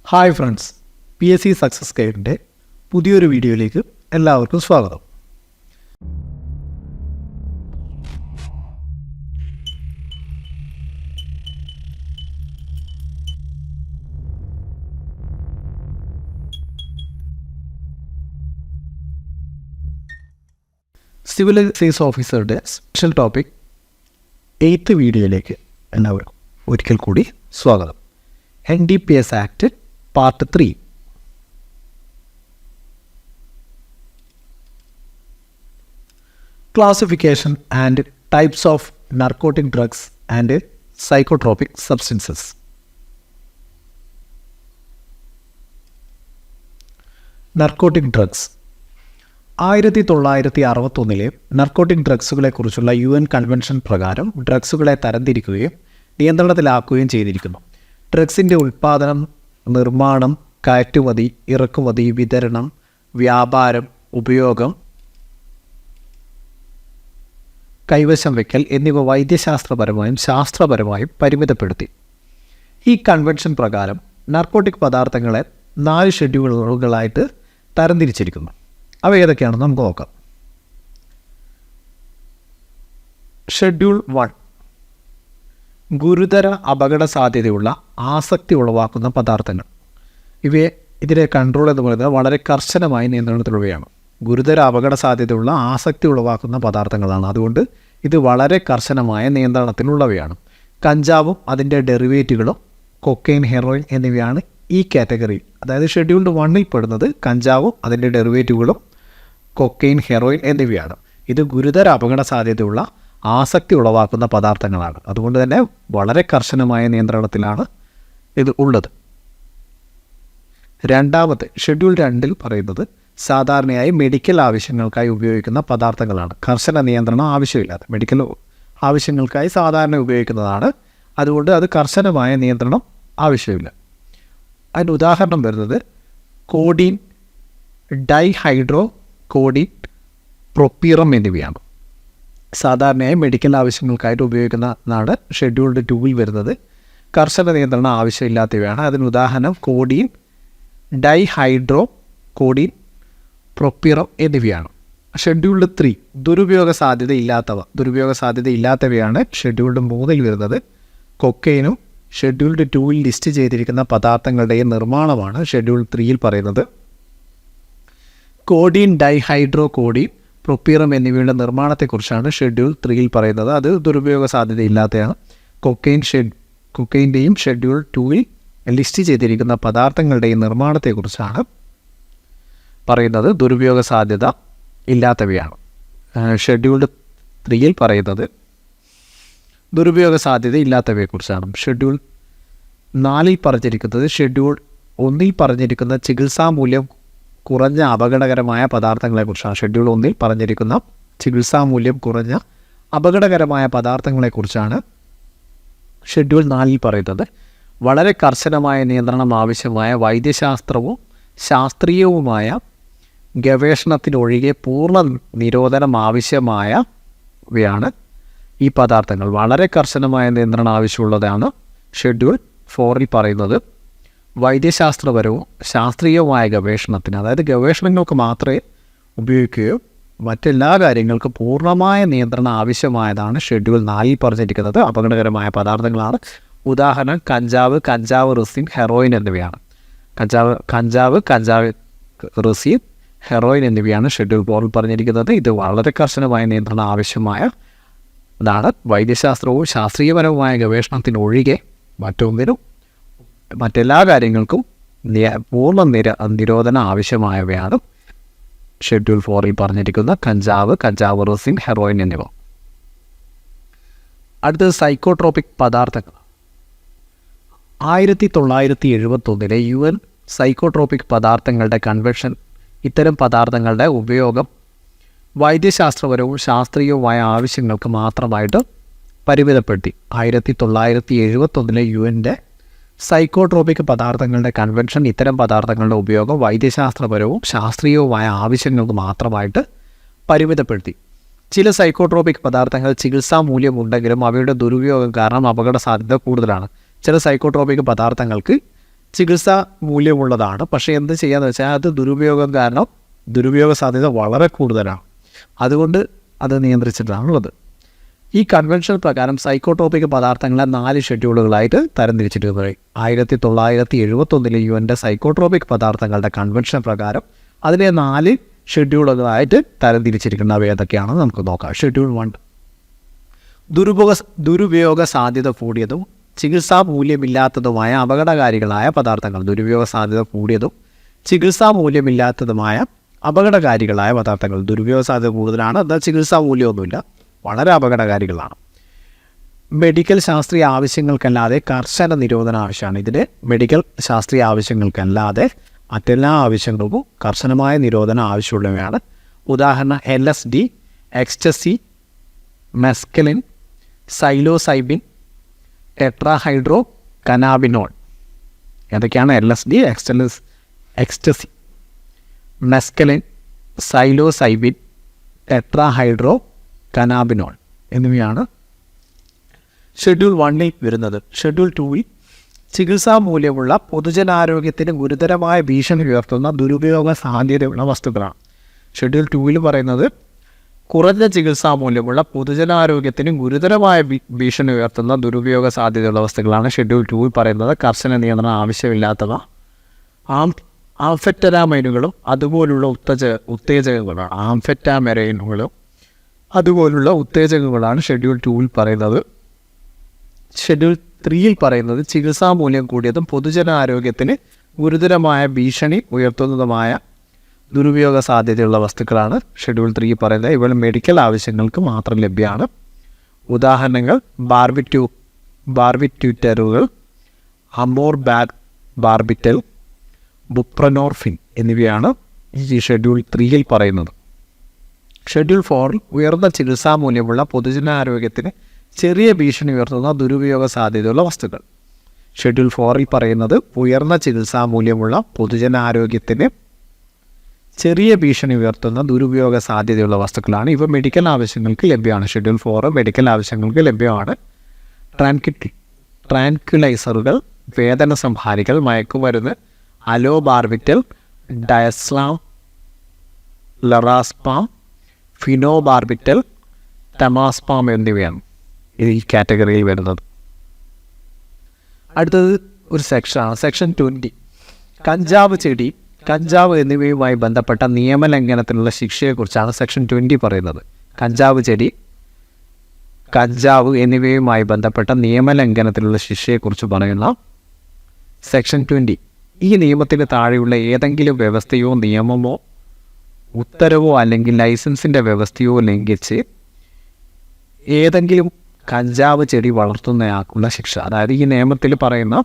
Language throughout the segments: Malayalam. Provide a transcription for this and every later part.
ഹായ് ഫ്രണ്ട്സ്, PSC സക്സസ് ഗൈഡിൻ്റെ പുതിയൊരു വീഡിയോയിലേക്ക് എല്ലാവർക്കും സ്വാഗതം. സിവിൽ എക്സൈസ് ഓഫീസറുടെ സ്പെഷ്യൽ ടോപ്പിക് 8th വീഡിയോയിലേക്ക് എല്ലാവർക്കും ഒരിക്കൽ കൂടി സ്വാഗതം. NDPS act part 3. Classification and types of narcotic drugs and psychotropic substances. Narcotic drugs 1961 നർക്കോട്ടിക് ഡ്രഗ്സുകളെക്കുറിച്ചുള്ള UN കൺവെൻഷൻ പ്രകാരം ഡ്രഗ്സുകളെ തരംതിരിക്കുകയും നിയന്ത്രണത്തിലാക്കുകയും ചെയ്തിരിക്കുന്നു. ഡ്രഗ്സിൻ്റെ ഉൽപ്പാദനം, നിർമ്മാണം, കയറ്റുമതി, ഇറക്കുമതി, വിതരണം, വ്യാപാരം, ഉപയോഗം, കൈവശം വയ്ക്കൽ എന്നിവ വൈദ്യശാസ്ത്രപരമായും ശാസ്ത്രപരമായും പരിമിതപ്പെടുത്തി. ഈ കൺവെൻഷൻ പ്രകാരം നർക്കോട്ടിക് പദാർത്ഥങ്ങളെ 4 ഷെഡ്യൂളുകളായിട്ട് തരംതിരിച്ചിരിക്കുന്നു. അവ ഏതൊക്കെയാണെന്ന് നമുക്ക് നോക്കാം. ഷെഡ്യൂൾ 1 ഗുരുതര അപകട സാധ്യതയുള്ള ആസക്തി ഉളവാക്കുന്ന പദാർത്ഥങ്ങൾ. ഇതിലെ കൺട്രോൾ എന്ന് പറയുന്നത് വളരെ കർശനമായ നിയന്ത്രണത്തിലുള്ളവയാണ്. ഗുരുതര അപകട സാധ്യതയുള്ള ആസക്തി ഉളവാക്കുന്ന പദാർത്ഥങ്ങളാണ്. അതുകൊണ്ട് ഇത് വളരെ കർശനമായ നിയന്ത്രണത്തിലുള്ളവയാണ്. കഞ്ചാവും അതിൻ്റെ ഡെറിവേറ്റുകളും, കൊക്കൈൻ, ഹെറോയിൻ എന്നിവയാണ് ഈ കാറ്റഗറിയിൽ, അതായത് ഷെഡ്യൂൾഡ് 1 പെടുന്നത് കഞ്ചാവും അതിൻ്റെ ഡെറിവേറ്റുകളും, കൊക്കൈൻ, ഹെറോയിൻ എന്നിവയാണ്. ഇത് ഗുരുതര അപകട സാധ്യതയുള്ള ആസക്തി ഉളവാക്കുന്ന പദാർത്ഥങ്ങളാണ്. അതുകൊണ്ട് തന്നെ വളരെ കർശനമായ നിയന്ത്രണത്തിലാണ് ഇത് ഉള്ളത്. രണ്ടാമത്തെ ഷെഡ്യൂൾ 2 പറയുന്നത് സാധാരണയായി മെഡിക്കൽ ആവശ്യങ്ങൾക്കായി ഉപയോഗിക്കുന്ന പദാർത്ഥങ്ങളാണ്. കർശന നിയന്ത്രണം ആവശ്യമില്ലാത്ത മെഡിക്കൽ ആവശ്യങ്ങൾക്കായി സാധാരണ ഉപയോഗിക്കുന്നതാണ്. അതുകൊണ്ട് അത് കർശനമായ നിയന്ത്രണം ആവശ്യമില്ല. അതിന് ഉദാഹരണം വരുന്നത് കോഡീൻ, ഡൈഹൈഡ്രോ കോഡീൻ, പ്രൊപ്പീറം എന്നിവയാണ്. സാധാരണയായി മെഡിക്കൽ ആവശ്യങ്ങൾക്കായിട്ട് ഉപയോഗിക്കുന്നതാണ് ഷെഡ്യൂൾഡ് 2 വരുന്നത്. കർശന നിയന്ത്രണം ആവശ്യമില്ലാത്തവയാണ്. അതിന് ഉദാഹരണം കോഡീൻ, ഡൈഹൈഡ്രോ കോഡീൻ, പ്രൊപ്പീറം എന്നിവയാണ്. ഷെഡ്യൂൾഡ് 3 ദുരുപയോഗ സാധ്യതയില്ലാത്തവയാണ് ഷെഡ്യൂൾഡ് 3 വരുന്നത്. കൊക്കൈനും ഷെഡ്യൂൾഡ് 2 ലിസ്റ്റ് ചെയ്തിരിക്കുന്ന പദാർത്ഥങ്ങളുടെയും നിർമ്മാണമാണ് ഷെഡ്യൂൾ 3 പറയുന്നത്. കോഡീൻ, ഡൈഹൈഡ്രോ കോഡീൻ, പ്രൊപ്പീറം എന്നിവയുടെ നിർമ്മാണത്തെക്കുറിച്ചാണ് ഷെഡ്യൂൾ 3 പറയുന്നത്. അത് ദുരുപയോഗ സാധ്യതയില്ലാത്തതാണ്. കൊക്കൈൻ്റെയും ഷെഡ്യൂൾ 2 ലിസ്റ്റ് ചെയ്തിരിക്കുന്ന പദാർത്ഥങ്ങളുടെയും നിർമ്മാണത്തെക്കുറിച്ചാണ് പറയുന്നത്. ദുരുപയോഗ സാധ്യത ഇല്ലാത്തവയാണ്. ഷെഡ്യൂൾഡ് 3 പറയുന്നത് ദുരുപയോഗ സാധ്യത ഇല്ലാത്തവയെക്കുറിച്ചാണ്. ഷെഡ്യൂൾ 4 പറഞ്ഞിരിക്കുന്നത് ഷെഡ്യൂൾ 1 പറഞ്ഞിരിക്കുന്ന ചികിത്സാമൂല്യം കുറഞ്ഞ അപകടകരമായ പദാർത്ഥങ്ങളെക്കുറിച്ചാണ്. ഷെഡ്യൂൾ 1 പറഞ്ഞിരിക്കുന്ന ചികിത്സാമൂല്യം കുറഞ്ഞ അപകടകരമായ പദാർത്ഥങ്ങളെക്കുറിച്ചാണ് ഷെഡ്യൂൾ 4 പറയുന്നത്. വളരെ കർശനമായ നിയന്ത്രണം ആവശ്യമായ വൈദ്യശാസ്ത്രവും ശാസ്ത്രീയവുമായ ഗവേഷണത്തിനൊഴികെ പൂർണ്ണ നിരോധനം ആവശ്യമായവയാണ് ഈ പദാർത്ഥങ്ങൾ. വളരെ കർശനമായ നിയന്ത്രണം ആവശ്യമുള്ളതാണ് ഷെഡ്യൂൾ 4 പറയുന്നത്. വൈദ്യശാസ്ത്രപരവും ശാസ്ത്രീയവുമായ ഗവേഷണത്തിന്, അതായത് ഗവേഷണങ്ങൾക്ക് മാത്രമേ ഉപയോഗിക്കുകയോ മറ്റെല്ലാ കാര്യങ്ങൾക്കും പൂർണ്ണമായ നിയന്ത്രണം ആവശ്യമായതാണ് ഷെഡ്യൂൾ 4 പറഞ്ഞിരിക്കുന്നത്. അപകടകരമായ പദാർത്ഥങ്ങളാണ്. ഉദാഹരണം കഞ്ചാവ് റെസിൻ, ഹെറോയിൻ എന്നിവയാണ്. കഞ്ചാവ് റെസിൻ, ഹെറോയിൻ എന്നിവയാണ് ഷെഡ്യൂൾ 4 പറഞ്ഞിരിക്കുന്നത്. ഇത് വളരെ കർശനമായ നിയന്ത്രണം ആവശ്യമായ ഇതാണ്. വൈദ്യശാസ്ത്രവും ശാസ്ത്രീയപരവുമായ ഗവേഷണത്തിനൊഴികെ മറ്റെല്ലാ കാര്യങ്ങൾക്കും പൂർണ്ണ നിരോധനം ആവശ്യമായവയാണ് ഷെഡ്യൂൾ 4 പറഞ്ഞിരിക്കുന്ന കഞ്ചാവ് റെസിൻ, ഹെറോയിൻ എന്നിവ. അടുത്തത് സൈക്കോട്രോപിക് പദാർത്ഥങ്ങൾ. 1971 UN സൈക്കോട്രോപിക് പദാർത്ഥങ്ങളുടെ കൺവെൻഷൻ ഇത്തരം പദാർത്ഥങ്ങളുടെ ഉപയോഗം വൈദ്യശാസ്ത്രപരവും ശാസ്ത്രീയവുമായ ആവശ്യങ്ങൾക്ക് മാത്രമായിട്ട് പരിമിതപ്പെടുത്തി. 1971 UN സൈക്കോട്രോപിക് പദാർത്ഥങ്ങളുടെ കൺവെൻഷൻ ഇത്തരം പദാർത്ഥങ്ങളുടെ ഉപയോഗം വൈദ്യശാസ്ത്രപരവും ശാസ്ത്രീയവുമായ ആവശ്യങ്ങൾക്ക് മാത്രമായിട്ട് പരിമിതപ്പെടുത്തി. ചില സൈക്കോട്രോപിക് പദാർത്ഥങ്ങൾ ചികിത്സാ മൂല്യമുണ്ടെങ്കിലും അവയുടെ ദുരുപയോഗം കാരണം അപകട സാധ്യത കൂടുതലാണ്. ചില സൈക്കോട്രോപിക് പദാർത്ഥങ്ങൾക്ക് ചികിത്സാ മൂല്യമുള്ളതാണ്. പക്ഷേ എന്ത് ചെയ്യാന്ന് വെച്ചാൽ അത് ദുരുപയോഗം കാരണം ദുരുപയോഗ സാധ്യത വളരെ കൂടുതലാണ്. അതുകൊണ്ട് അത് നിയന്ത്രിച്ചിട്ടാണുള്ളത്. ഈ കൺവെൻഷൻ പ്രകാരം സൈക്കോട്രോപിക് പദാർത്ഥങ്ങളെ 4 ഷെഡ്യൂളുകളായിട്ട് തരംതിരിച്ചിട്ടുണ്ട്. 1971 UN സൈക്കോട്രോപിക് പദാർത്ഥങ്ങളുടെ കൺവെൻഷൻ പ്രകാരം അതിനെ 4 ഷെഡ്യൂളുകളായിട്ട് തരംതിരിച്ചിരിക്കുന്നവ ഏതൊക്കെയാണെന്ന് നമുക്ക് നോക്കാം. ഷെഡ്യൂൾ 1 ദുരുപയോഗ സാധ്യത കൂടിയതും ചികിത്സാ മൂല്യമില്ലാത്തതുമായ അപകടകാരികളായ പദാർത്ഥങ്ങൾ. ദുരുപയോഗ സാധ്യത കൂടിയതും ചികിത്സാ മൂല്യമില്ലാത്തതുമായ അപകടകാരികളായ പദാർത്ഥങ്ങൾ. ദുരുപയോഗ സാധ്യത കൂടുതലാണ്, എന്നാൽ ചികിത്സാ മൂല്യമൊന്നുമില്ല, വളരെ അപകടകാരികളാണ്. മെഡിക്കൽ ശാസ്ത്രീയ ആവശ്യങ്ങൾക്കല്ലാതെ കർശന നിരോധനം ആവശ്യമാണ്. ഇതിന് മെഡിക്കൽ ശാസ്ത്രീയ ആവശ്യങ്ങൾക്കല്ലാതെ മറ്റെല്ലാ ആവശ്യങ്ങൾക്കും കർശനമായ നിരോധനം ആവശ്യമുള്ളവയാണ്. ഉദാഹരണം LSD, എക്സ്റ്റസി, മെസ്കലിൻ, സൈലോസൈബിൻ, ടെട്രാഹൈഡ്രോ കനാബിനോൾ. ഏതൊക്കെയാണ്? LSD, എക്സ്റ്റസി, മെസ്കലിൻ, സൈലോസൈബിൻ, ടെട്രാഹൈഡ്രോ കനാബിനോൾ എന്നിവയാണ് ഷെഡ്യൂൾ 1 വരുന്നത്. ഷെഡ്യൂൾ 2 ചികിത്സാ മൂല്യമുള്ള പൊതുജനാരോഗ്യത്തിന് ഗുരുതരമായ ഭീഷണി ഉയർത്തുന്ന ദുരുപയോഗ സാധ്യതയുള്ള വസ്തുക്കളാണ്. ഷെഡ്യൂൾ 2 പറയുന്നത് കുറഞ്ഞ ചികിത്സാ മൂല്യമുള്ള പൊതുജനാരോഗ്യത്തിന് ഗുരുതരമായ ഭീഷണി ഉയർത്തുന്ന ദുരുപയോഗ സാധ്യതയുള്ള വസ്തുക്കളാണ് ഷെഡ്യൂൾ 2 പറയുന്നത്. കർശന നിയന്ത്രണം ആവശ്യമില്ലാത്തവ ആംഫെറ്റരാമൈനുകളും അതുപോലുള്ള ഉത്തേജകങ്ങളാണ്. ആംഫെറ്റാമെറൈനുകളും അതുപോലുള്ള ഉത്തേജകങ്ങളാണ് ഷെഡ്യൂൾ 2 പറയുന്നത്. ഷെഡ്യൂൾ 3 പറയുന്നത് ചികിത്സാ മൂല്യം കൂടിയതും പൊതുജനാരോഗ്യത്തിന് ഗുരുതരമായ ഭീഷണി ഉയർത്തുന്നതുമായ ദുരുപയോഗ സാധ്യതയുള്ള വസ്തുക്കളാണ് ഷെഡ്യൂൾ 3 പറയുന്നത്. ഇവ മെഡിക്കൽ ആവശ്യങ്ങൾക്ക് മാത്രം ലഭ്യമാണ്. ഉദാഹരണങ്ങൾ ബാർബിറ്റ്യൂറ്ററുകൾ, ബാർബിറ്റൽ, ബുപ്രനോർഫിൻ എന്നിവയാണ് ഈ ഷെഡ്യൂൾ 3 പറയുന്നത്. ഷെഡ്യൂൾ 4 ഉയർന്ന ചികിത്സാ മൂല്യമുള്ള പൊതുജനാരോഗ്യത്തിന് ചെറിയ ഭീഷണി ഉയർത്തുന്ന ദുരുപയോഗ സാധ്യതയുള്ള വസ്തുക്കൾ. ഷെഡ്യൂൾ 4 പറയുന്നത് ഉയർന്ന ചികിത്സാ മൂല്യമുള്ള പൊതുജനാരോഗ്യത്തിന് ചെറിയ ഭീഷണി ഉയർത്തുന്ന ദുരുപയോഗ സാധ്യതയുള്ള വസ്തുക്കളാണ്. ഇവ മെഡിക്കൽ ആവശ്യങ്ങൾക്ക് ലഭ്യമാണ്. ഷെഡ്യൂൾ 4 മെഡിക്കൽ ആവശ്യങ്ങൾക്ക് ലഭ്യമാണ്. ട്രാൻക്വിലൈസറുകൾ, വേദന സംഹാരികൾ, മയക്കുമരുന്ന്, അലോബാർബിറ്റൽ, ഡയസ്ലാം, ലറാസ്പാം, ഫിനോബാർബിറ്റൽ, ടെമാസ്പാം എന്നിവയാണ് ഈ കാറ്റഗറിയിൽ വരുന്നത്. അടുത്തത് ഒരു സെക്ഷനാണ്, സെക്ഷൻ 20. കഞ്ചാവ് എന്നിവയുമായി ബന്ധപ്പെട്ട നിയമലംഘനത്തിനുള്ള ശിക്ഷയെക്കുറിച്ചാണ് സെക്ഷൻ 20 പറയുന്നത്. കഞ്ചാവ് എന്നിവയുമായി ബന്ധപ്പെട്ട നിയമലംഘനത്തിലുള്ള ശിക്ഷയെക്കുറിച്ച് പറയുന്ന സെക്ഷൻ 20. ഈ നിയമത്തിന് താഴെയുള്ള ഏതെങ്കിലും വ്യവസ്ഥയോ നിയമമോ ഉത്തരവോ അല്ലെങ്കിൽ ലൈസൻസിൻ്റെ വ്യവസ്ഥയോ ലംഘിച്ച് ഏതെങ്കിലും കഞ്ചാവ് ചെടി വളർത്തുന്നയാൾക്കുള്ള ശിക്ഷ. അതായത് ഈ നിയമത്തിൽ പറയുന്ന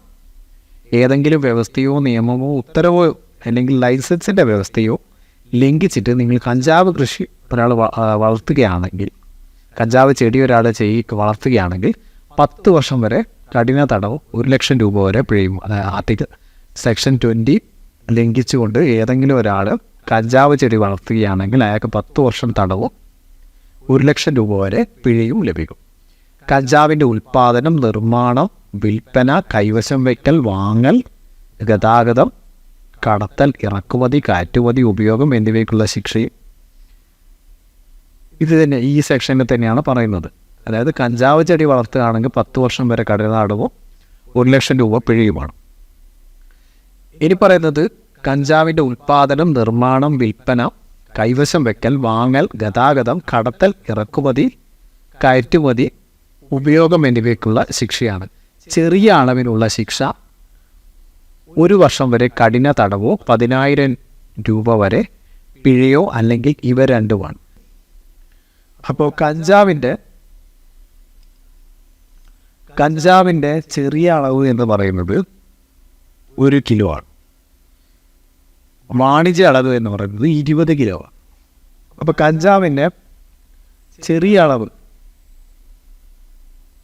ഏതെങ്കിലും വ്യവസ്ഥയോ നിയമമോ ഉത്തരവോ അല്ലെങ്കിൽ ലൈസൻസിൻ്റെ വ്യവസ്ഥയോ ലംഘിച്ചിട്ട് നിങ്ങൾ കഞ്ചാവ് കൃഷി ഒരാൾ വളർത്തുകയാണെങ്കിൽ, കഞ്ചാവ് ചെടി ഒരാൾ വളർത്തുകയാണെങ്കിൽ 10 വർഷം വരെ കഠിന തടവും 1 ലക്ഷം രൂപ വരെ പിഴയും. ആർട്ടിക്കിൾ സെക്ഷൻ 20 ലംഘിച്ചുകൊണ്ട് ഏതെങ്കിലും ഒരാൾ കഞ്ചാവ് ചെടി വളർത്തുകയാണെങ്കിൽ അയാൾക്ക് 10 വർഷം തടവും 1 ലക്ഷം രൂപ വരെ പിഴയും ലഭിക്കും. കഞ്ചാവിൻ്റെ ഉൽപ്പാദനം, നിർമ്മാണം, വിൽപ്പന, കൈവശം വയ്ക്കൽ, വാങ്ങൽ, ഗതാഗതം, കടത്തൽ, ഇറക്കുമതി, കയറ്റുമതി, ഉപയോഗം എന്നിവയ്ക്കുള്ള ശിക്ഷയും ഇത് തന്നെ ഈ സെക്ഷനിൽ തന്നെയാണ് പറയുന്നത്. അതായത് കഞ്ചാവ് ചെടി വളർത്തുകയാണെങ്കിൽ 10 വർഷം വരെ കഠിന തടവും 1 ലക്ഷം രൂപ പിഴയുമാണ്. ഇനി പറയുന്നത് കഞ്ചാവിൻ്റെ ഉൽപ്പാദനം, നിർമ്മാണം, വിൽപ്പന, കൈവശം വയ്ക്കൽ, വാങ്ങൽ, ഗതാഗതം, കടത്തൽ, ഇറക്കുമതി, കയറ്റുമതി, ഉപയോഗം എന്നിവയ്ക്കുള്ള ശിക്ഷയാണ്. ചെറിയ അളവിനുള്ള ശിക്ഷ 1 വർഷം വരെ കഠിന തടവോ 10,000 രൂപ വരെ പിഴയോ അല്ലെങ്കിൽ ഇവ രണ്ടുമാണ്. അപ്പോൾ കഞ്ചാവിൻ്റെ ചെറിയ അളവ് എന്ന് പറയുന്നത് 1 കിലോ ആണ്. വാണിജ്യ അളവ് എന്ന് പറയുന്നത് 20 കിലോ ആണ്. അപ്പോൾ കഞ്ചാവിൻ്റെ ചെറിയ അളവ്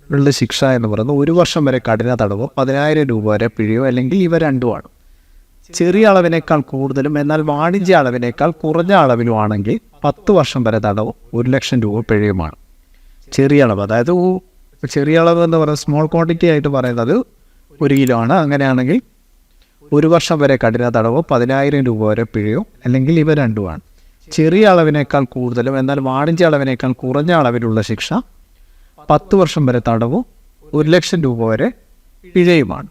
ഉള്ള ശിക്ഷ എന്ന് പറയുന്നത് 1 വർഷം വരെ കഠിന തടവോ 10,000 രൂപ വരെ പിഴയോ അല്ലെങ്കിൽ ഇവ രണ്ടുമാണ്. ചെറിയ അളവിനേക്കാൾ കൂടുതലും എന്നാൽ വാണിജ്യ അളവിനേക്കാൾ കുറഞ്ഞ അളവിലുമാണെങ്കിൽ 10 വർഷം വരെ തടവും 1 ലക്ഷം രൂപ പിഴയുമാണ്. ചെറിയ അളവ്, അതായത് ചെറിയ അളവ് എന്ന് പറയുന്നത് സ്മോൾ ക്വാണ്ടിറ്റി ആയിട്ട് പറയുന്നത് 1 കിലോ ആണ്. അങ്ങനെയാണെങ്കിൽ 1 വർഷം വരെ കഠിന തടവോ 10,000 രൂപ വരെ പിഴയോ അല്ലെങ്കിൽ ഇവ രണ്ടുമാണ്. ചെറിയ അളവിനേക്കാൾ കൂടുതലും എന്നാൽ വാണിജ്യ അളവിനേക്കാൾ കുറഞ്ഞ അളവിലുള്ള ശിക്ഷ 10 വർഷം വരെ തടവും 1,00,000 രൂപ വരെ പിഴയുമാണ്.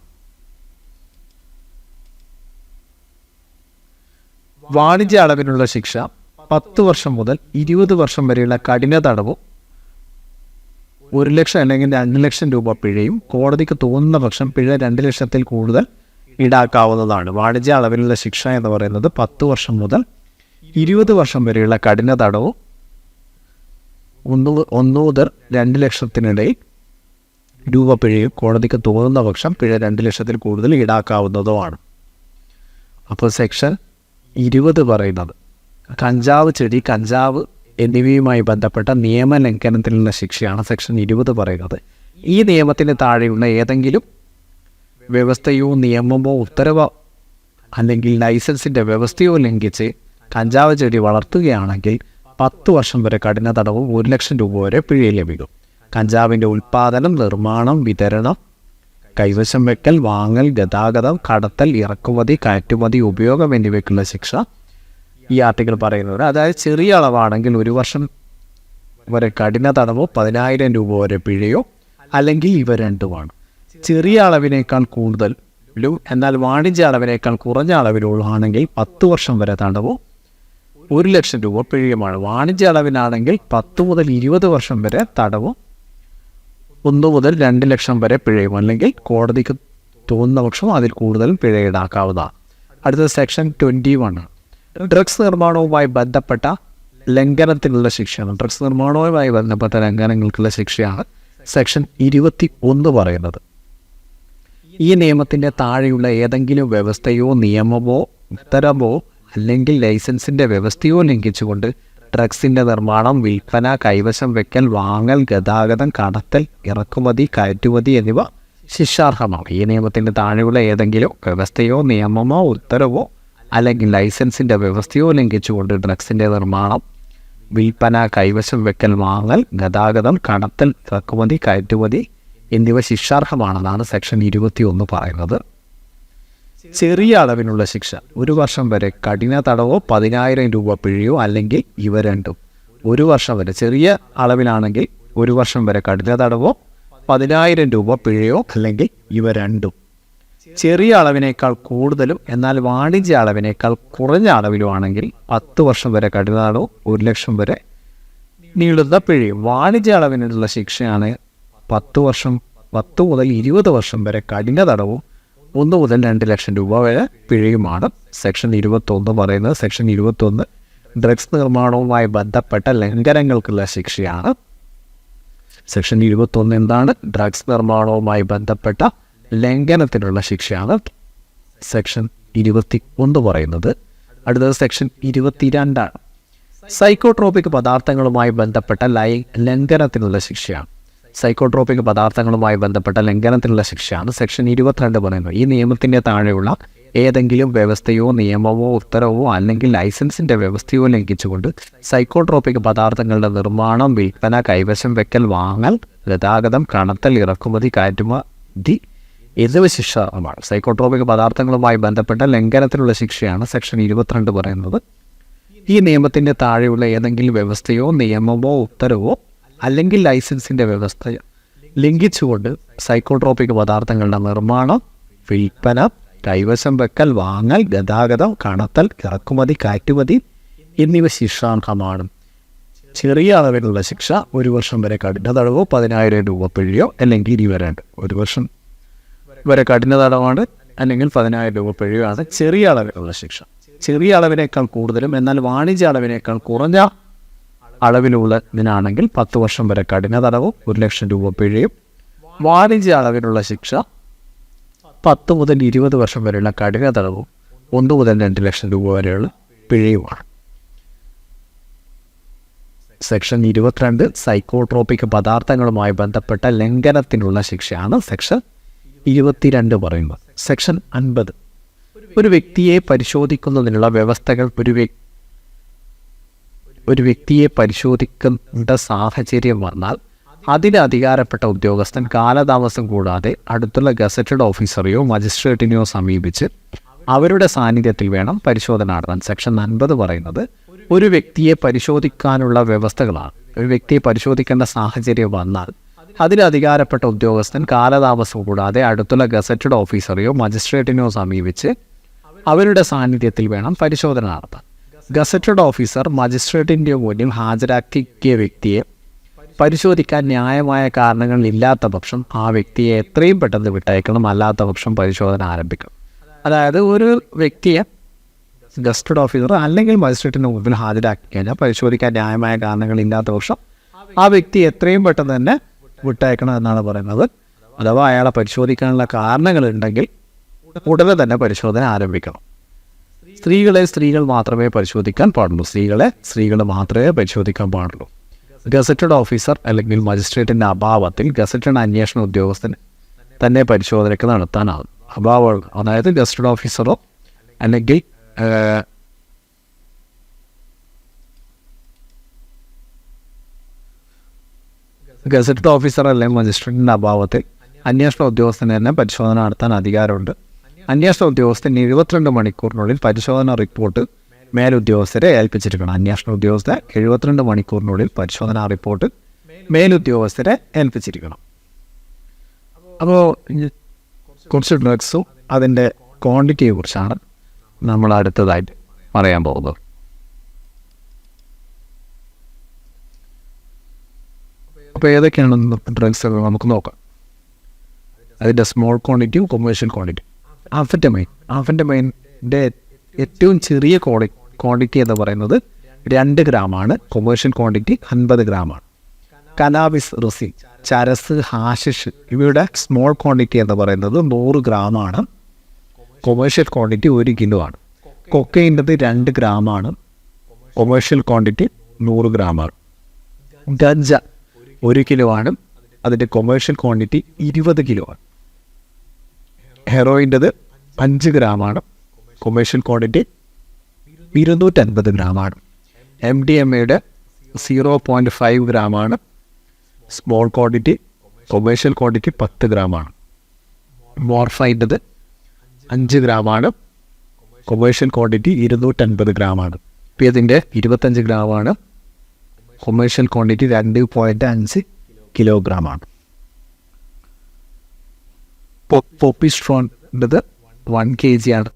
വാണിജ്യ അളവിനുള്ള ശിക്ഷ 10 വർഷം മുതൽ 20 വർഷം വരെയുള്ള കഠിന തടവും 1,00,000 അല്ലെങ്കിൽ 2,00,000 രൂപ പിഴയും കോടതിക്ക് തോന്നുന്ന പക്ഷം പിഴ 2,00,000-ൽ കൂടുതൽ ഈടാക്കാവുന്നതാണ്. വാണിജ്യ അളവിലുള്ള ശിക്ഷ എന്ന് പറയുന്നത് 10 വർഷം മുതൽ 20 വർഷം വരെയുള്ള കഠിന തടവും 1 മുതൽ 2,00,000-നിടയിൽ രൂപ പിഴയും കോടതിക്ക് തോന്നുന്ന പക്ഷം പിഴ 2,00,000-ൽ കൂടുതൽ ഈടാക്കാവുന്നതുമാണ്. അപ്പോൾ സെക്ഷൻ 20 പറയുന്നത് കഞ്ചാവ് ചെടി, കഞ്ചാവ് എന്നിവയുമായി ബന്ധപ്പെട്ട നിയമലംഘനത്തിനുള്ള ശിക്ഷയാണ് സെക്ഷൻ 20 പറയുന്നത്. ഈ നിയമത്തിന് താഴെയുള്ള ഏതെങ്കിലും വ്യവസ്ഥയോ നിയമമോ ഉത്തരവോ അല്ലെങ്കിൽ ലൈസൻസിൻ്റെ വ്യവസ്ഥയോ ലംഘിച്ച് കഞ്ചാവ് ചെടി വളർത്തുകയാണെങ്കിൽ 10 വർഷം വരെ കഠിന തടവും 1,00,000 രൂപ വരെ പിഴ ലഭിക്കും. കഞ്ചാവിൻ്റെ ഉൽപ്പാദനം, നിർമ്മാണം, വിതരണം, കൈവശം വെക്കൽ, വാങ്ങൽ, ഗതാഗതം, കടത്തൽ, ഇറക്കുമതി, കയറ്റുമതി, ഉപയോഗം എന്നിവയ്ക്കുള്ള ശിക്ഷ ഈ ആർട്ടിക്കിൾ പറയുന്നത്. അതായത് ചെറിയ അളവാണെങ്കിൽ 1 വർഷം വരെ കഠിന തടവോ 10,000 രൂപ വരെ പിഴയോ അല്ലെങ്കിൽ ഇവ രണ്ടുമാണ്. ചെറിയ അളവിനേക്കാൾ കൂടുതലും എന്നാൽ വാണിജ്യ അളവിനേക്കാൾ കുറഞ്ഞ അളവിലുള്ളതാണെങ്കിൽ 10 വർഷം വരെ തടവോ 1,00,000 രൂപ പിഴയുമാണ്. വാണിജ്യ അളവിനാണെങ്കിൽ 10 മുതൽ 20 വർഷം വരെ തടവും 1 മുതൽ 2,00,000 വരെ പിഴയും അല്ലെങ്കിൽ കോടതിക്ക് തോന്നുന്ന പക്ഷം അതിൽ കൂടുതൽ പിഴ ഈടാക്കാവുന്നതാണ്. അടുത്തത് സെക്ഷൻ 21 ആണ്. ഡ്രഗ്സ് നിർമ്മാണവുമായി ബന്ധപ്പെട്ട ലംഘനത്തിനുള്ള ശിക്ഷയാണ്. ഡ്രഗ്സ് നിർമ്മാണവുമായി ബന്ധപ്പെട്ട ലംഘനങ്ങൾക്കുള്ള ശിക്ഷയാണ് സെക്ഷൻ 21 പറയുന്നത്. ഈ നിയമത്തിൻ്റെ താഴെയുള്ള ഏതെങ്കിലും വ്യവസ്ഥയോ നിയമമോ ഉത്തരവോ അല്ലെങ്കിൽ ലൈസൻസിൻ്റെ വ്യവസ്ഥയോ ലംഘിച്ചുകൊണ്ട് ഡ്രഗ്സിൻ്റെ നിർമ്മാണം, വിൽപ്പന, കൈവശം വെക്കൽ, വാങ്ങൽ, ഗതാഗതം, കടത്തൽ, ഇറക്കുമതി, കയറ്റുമതി എന്നിവ ശിക്ഷാർഹമാണ്. ഈ നിയമത്തിൻ്റെ താഴെയുള്ള ഏതെങ്കിലും വ്യവസ്ഥയോ നിയമമോ ഉത്തരവോ അല്ലെങ്കിൽ ലൈസൻസിൻ്റെ വ്യവസ്ഥയോ ലംഘിച്ചുകൊണ്ട് ഡ്രഗ്സിൻ്റെ നിർമ്മാണം, വിൽപ്പന, കൈവശം വെക്കൽ, വാങ്ങൽ, ഗതാഗതം, കടത്തൽ, ഇറക്കുമതി, കയറ്റുമതി എന്നിവ ശിക്ഷാർഹമാണെന്നാണ് സെക്ഷൻ 21 പറയുന്നത്. ചെറിയ അളവിനുള്ള ശിക്ഷ 1 വർഷം വരെ കഠിന തടവോ 10,000 രൂപ പിഴയോ അല്ലെങ്കിൽ ഇവ രണ്ടും. 1 വർഷം വരെ ചെറിയ അളവിലാണെങ്കിൽ 1 വർഷം വരെ കഠിന തടവോ 10,000 രൂപ പിഴയോ അല്ലെങ്കിൽ ഇവ രണ്ടും. ചെറിയ അളവിനേക്കാൾ കൂടുതലും എന്നാൽ വാണിജ്യ അളവിനേക്കാൾ കുറഞ്ഞ അളവിലുമാണെങ്കിൽ 10 വർഷം വരെ കഠിന തടവും 1,00,000 വരെ നീളുന്ന പിഴയും. വാണിജ്യ അളവിനുള്ള ശിക്ഷയാണ് 10 മുതൽ 20 വർഷം വരെ കഠിന തടവും 1 മുതൽ 2,00,000 രൂപ വരെ പിഴയുമാണ് സെക്ഷൻ 21 പറയുന്നത്. സെക്ഷൻ 21 ഡ്രഗ്സ് നിർമ്മാണവുമായി ബന്ധപ്പെട്ട ലംഘനങ്ങൾക്കുള്ള ശിക്ഷയാണ്. സെക്ഷൻ 21 എന്താണ്? ഡ്രഗ്സ് നിർമ്മാണവുമായി ബന്ധപ്പെട്ട ലംഘനത്തിനുള്ള ശിക്ഷയാണ് സെക്ഷൻ 21 പറയുന്നത്. അടുത്തത് സെക്ഷൻ 22 ആണ്. സൈക്കോട്രോപിക് പദാർത്ഥങ്ങളുമായി ബന്ധപ്പെട്ട ലംഘനത്തിനുള്ള ശിക്ഷയാണ്. സൈക്കോട്രോപിക് പദാർത്ഥങ്ങളുമായി ബന്ധപ്പെട്ട ലംഘനത്തിനുള്ള ശിക്ഷയാണ് സെക്ഷൻ 22 പറയുന്നത്. ഈ നിയമത്തിൻ്റെ താഴെയുള്ള ഏതെങ്കിലും വ്യവസ്ഥയോ നിയമമോ ഉത്തരവോ അല്ലെങ്കിൽ ലൈസൻസിൻ്റെ വ്യവസ്ഥയോ ലംഘിച്ചുകൊണ്ട് സൈക്കോട്രോപിക് പദാർത്ഥങ്ങളുടെ നിർമ്മാണം, വിൽപ്പന, കൈവശം വെക്കൽ, വാങ്ങൽ, ഗതാഗതം, കടത്തൽ, ഇറക്കുമതി, കയറ്റുമതി എന്നിവ ശിക്ഷാർഹമാണ്. സൈക്കോട്രോപിക് പദാർത്ഥങ്ങളുമായി ബന്ധപ്പെട്ട ലംഘനത്തിനുള്ള ശിക്ഷയാണ് സെക്ഷൻ 22 പറയുന്നത്. ഈ നിയമത്തിൻ്റെ താഴെയുള്ള ഏതെങ്കിലും വ്യവസ്ഥയോ നിയമമോ ഉത്തരവോ അല്ലെങ്കിൽ ലൈസൻസിൻ്റെ വ്യവസ്ഥ ലംഘിച്ചുകൊണ്ട് സൈക്കോട്രോപിക് പദാർത്ഥങ്ങളുടെ നിർമ്മാണം, വിൽപ്പന, കൈവശം വെക്കൽ, വാങ്ങൽ, ഗതാഗതം, കടത്തൽ, ഇറക്കുമതി, കയറ്റുമതി എന്നിവ ശിക്ഷാർഹമാണ്. ചെറിയ അളവിലുള്ള ശിക്ഷ 1 വർഷം വരെ കഠിന തടവോ 10,000 രൂപ പിഴയോ അല്ലെങ്കിൽ ഇവ രണ്ട്. 1 വർഷം വരെ കഠിന തടവാണ് അല്ലെങ്കിൽ 10,000 രൂപ പിഴയാണ് ചെറിയ അളവിലുള്ള ശിക്ഷ. ചെറിയ അളവിനേക്കാൾ കൂടുതലും എന്നാൽ വാണിജ്യ അളവിനേക്കാൾ കുറഞ്ഞ അളവിലുള്ളതിനാണെങ്കിൽ 10 വർഷം വരെ കഠിന തടവും 1,00,000 രൂപ പിഴയും. വാണിജ്യ അളവിലുള്ള ശിക്ഷ 10 മുതൽ 20 വർഷം വരെയുള്ള കഠിന തടവും 1 മുതൽ 2,00,000 രൂപ വരെയുള്ള പിഴയുമാണ്. സെക്ഷൻ 22 സൈക്കോട്രോപിക് പദാർത്ഥങ്ങളുമായി ബന്ധപ്പെട്ട ലംഘനത്തിനുള്ള ശിക്ഷയാണ് സെക്ഷൻ 22 പറയുന്നത്. സെക്ഷൻ 50 ഒരു വ്യക്തിയെ പരിശോധിക്കുന്നതിനുള്ള വ്യവസ്ഥകൾ. ഒരു വ്യക്തിയെ പരിശോധിക്കേണ്ട സാഹചര്യം വന്നാൽ അതിന് അധികാരപ്പെട്ട ഉദ്യോഗസ്ഥൻ കാലതാമസം കൂടാതെ അടുത്തുള്ള ഗസറ്റഡ് ഓഫീസറെയോ മജിസ്ട്രേറ്റിനെയോ സമീപിച്ച് അവരുടെ സാന്നിധ്യത്തിൽ വേണം പരിശോധന നടത്താൻ. സെക്ഷൻ 50 പറയുന്നത് ഒരു വ്യക്തിയെ പരിശോധിക്കാനുള്ള വ്യവസ്ഥകളാണ്. ഒരു വ്യക്തിയെ പരിശോധിക്കേണ്ട സാഹചര്യം വന്നാൽ അതിന് അധികാരപ്പെട്ട ഉദ്യോഗസ്ഥൻ കാലതാമസം കൂടാതെ അടുത്തുള്ള ഗസറ്റഡ് ഓഫീസറെയോ മജിസ്ട്രേറ്റിനെയോ സമീപിച്ച് അവരുടെ സാന്നിധ്യത്തിൽ വേണം പരിശോധന നടത്താൻ. ഗസറ്റഡ് ഓഫീസർ മജിസ്ട്രേറ്റിൻ്റെ മുന്നിൽ ഹാജരാക്കിയ വ്യക്തിയെ പരിശോധിക്കാൻ ന്യായമായ കാരണങ്ങളില്ലാത്ത പക്ഷം ആ വ്യക്തിയെ എത്രയും പെട്ടെന്ന് വിട്ടയക്കണം, അല്ലാത്ത പക്ഷം പരിശോധന ആരംഭിക്കണം. അതായത് ഒരു വ്യക്തിയെ ഗസറ്റഡ് ഓഫീസർ അല്ലെങ്കിൽ മജിസ്ട്രേറ്റിൻ്റെ മുമ്പിൽ ഹാജരാക്കി കഴിഞ്ഞാൽ പരിശോധിക്കാൻ ന്യായമായ കാരണങ്ങളില്ലാത്ത പക്ഷം ആ വ്യക്തി എത്രയും പെട്ടെന്ന് തന്നെ വിട്ടയക്കണം എന്നാണ് പറയുന്നത്. അഥവാ അയാളെ പരിശോധിക്കാനുള്ള കാരണങ്ങളുണ്ടെങ്കിൽ ഉടനെ തന്നെ പരിശോധന ആരംഭിക്കണം. സ്ത്രീകൾ മാത്രമേ പരിശോധിക്കാൻ പാടുള്ളൂ. സ്ത്രീകൾ മാത്രമേ പരിശോധിക്കാൻ പാടുള്ളൂ. ഗസറ്റഡ് ഓഫീസർ അല്ലെങ്കിൽ മജിസ്ട്രേറ്റിൻ്റെ അഭാവത്തിൽ ഗസറ്റഡ് അന്വേഷണ ഉദ്യോഗസ്ഥന് തന്നെ പരിശോധനയ്ക്ക് നടത്താനാകും. അഭാവം അതായത് ഗസറ്റഡ് ഓഫീസറോ അല്ലെങ്കിൽ ഗസറ്റഡ് ഓഫീസർ അല്ലെങ്കിൽ മജിസ്ട്രേറ്റിൻ്റെ അഭാവത്തിൽ അന്വേഷണ ഉദ്യോഗസ്ഥന് തന്നെ പരിശോധന നടത്താൻ അധികാരമുണ്ട്. അന്വേഷണ ഉദ്യോഗസ്ഥൻ 72 മണിക്കൂറിനുള്ളിൽ പരിശോധന റിപ്പോർട്ട് മേലുദ്യോഗസ്ഥരെ ഏൽപ്പിച്ചിരിക്കണം. അന്വേഷണ ഉദ്യോഗസ്ഥർ 72 മണിക്കൂറിനുള്ളിൽ പരിശോധനാ റിപ്പോർട്ട് മേലുദ്യോഗസ്ഥരെ ഏൽപ്പിച്ചിരിക്കണം. അപ്പോൾ കുറച്ച് ഡ്രഗ്സും അതിൻ്റെ ക്വാണ്ടിറ്റിയെ കുറിച്ചാണ് നമ്മൾ അടുത്തതായിട്ട് പറയാൻ പോകുന്നത്. അപ്പോൾ ഏതൊക്കെയാണ് ഡ്രഗ്സ് നമുക്ക് നോക്കാം. അതിൻ്റെ സ്മോൾ ക്വാണ്ടിറ്റിയും കൊമേഴ്ഷ്യൽ ക്വാണ്ടിറ്റി. ആംഫെറ്റമൈൻ്റെ ഏറ്റവും ചെറിയ ക്വാണ്ടിറ്റി എന്ന് പറയുന്നത് 2 ഗ്രാമാണ്. കൊമേഴ്ഷ്യൽ ക്വാണ്ടിറ്റി 50 ഗ്രാമാണ്. കനാബിസ് റെസിൻ, ചരസ്, ഹാഷിഷ് ഇവയുടെ സ്മോൾ ക്വാണ്ടിറ്റി എന്ന് പറയുന്നത് 100 ഗ്രാമാണ്. കൊമേഴ്ഷ്യൽ ക്വാണ്ടിറ്റി 1 കിലോ ആണ്. കൊക്കൈൻ്റെത് 2 ഗ്രാമാണ്. കൊമേഴ്ഷ്യൽ ക്വാണ്ടിറ്റി 100 ഗ്രാമാണ്. ഗഞ്ച 1 കിലോ ആണ്. അതിൻ്റെ കൊമേഴ്ഷ്യൽ ക്വാണ്ടിറ്റി 20 കിലോ ആണ്. ഹെറോയിൻ്റെത് 5 ഗ്രാമാണ്. കൊമേഴ്ഷ്യൽ ക്വാണ്ടിറ്റി 250 ഗ്രാമാണ്. MDMAയുടെ 0.5 ഗ്രാമാണ്. Small quantity. കൊമേഴ്ഷ്യൽ ക്വാണ്ടിറ്റി 10 ഗ്രാമാണ്. മോർഫൈൻ്റെത് 5 ഗ്രാമാണ്. കൊമേഴ്ഷ്യൽ ക്വാണ്ടിറ്റി 250 ഗ്രാമാണ്. ഇപ്പോൾ ഇതിൻ്റെ 25 ഗ്രാമാണ്. കൊമേഴ്ഷ്യൽ ക്വാണ്ടിറ്റി 2.5 കിലോഗ്രാമാണ്. പോപ്പിസ്ട്രോണിൻ്റെത് 1 kg ആണ്.